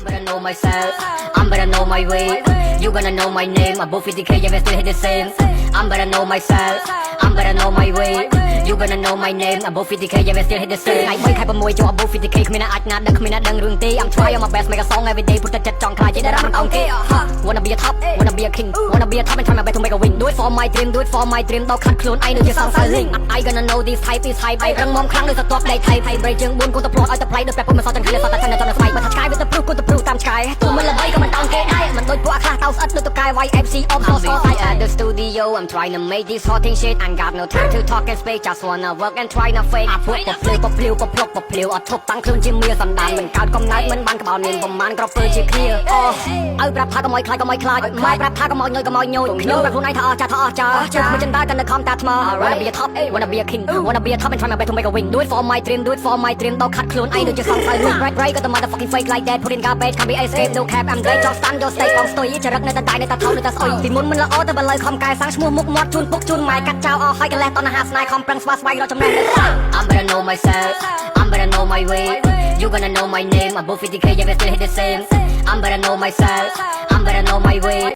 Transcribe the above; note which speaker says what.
Speaker 1: I'm better know myself, I'm better know my way. You gonna know my name, above 50k, yeah, we still hit the same. I'm better know myself, I'm better know my way. You gonna know my name, above 50k, yeah, we still hit the same. I might have a more job above 50k, come in at not dunk, come in at dunk room tea. I'm trying my best, make a song every day, put the jet on, cry, that I'm on key. Wanna be a top, wanna be a king, wanna be a top and try my best to make a win. Do it for my dream, do it for my dream. Don't cut clone, I know you sound silent. I gonna know this hype is hype. I run mom clang, there's a top day type. I break young boon, go to pro, I to play the pepper, my salt and color, salt and color, salt and spice. But the sky with the proof, go to proof, I'm sky. To my love, come on down, get I. Man, don't put a class, out to the guy, YFC, up, so at the studio. I'm trying to make this hot thing shit. I got no time to talk and speak, just wanna work and try to fake. I put the flu, pop flu, pop plop, pop flu. I took tăng clone chim mưa sầm đàn mình cao công nát mình ban cái bao niềm bầm man crop chia clear. Ơi bạp tha có mồi khai, mai bạp tha có mồi nhồi. Nhồi bạp hôm nay thà cha. Mình chân ta cần come that tomorrow. Wanna be a top, wanna be a king, wanna be a top and try my best to make a win. Do it for my dream, do it for my dream. Don't cut clone, I do just some silent. Right, got the motherfucking fake like that. Put in garbage, can't be escape, no cap. I'm dead, just stand, just stay on story. จะรักในแต่ใดในแต่เท่าในแต่สอยที่มุนมันละอ้อแต่บันเลยคอมกายสร้างชั่วมุกมอดจุนปุกจุนหมายกัดเจ้าอ้อให้กันแลตอนอาหารสไนคอมปรังสวาสไวเราจำแนก I'm better know myself, I'm better know my way. You gonna know my name, above 50k, yeah, we still hit the same. I'm better know myself, I'm better know my way.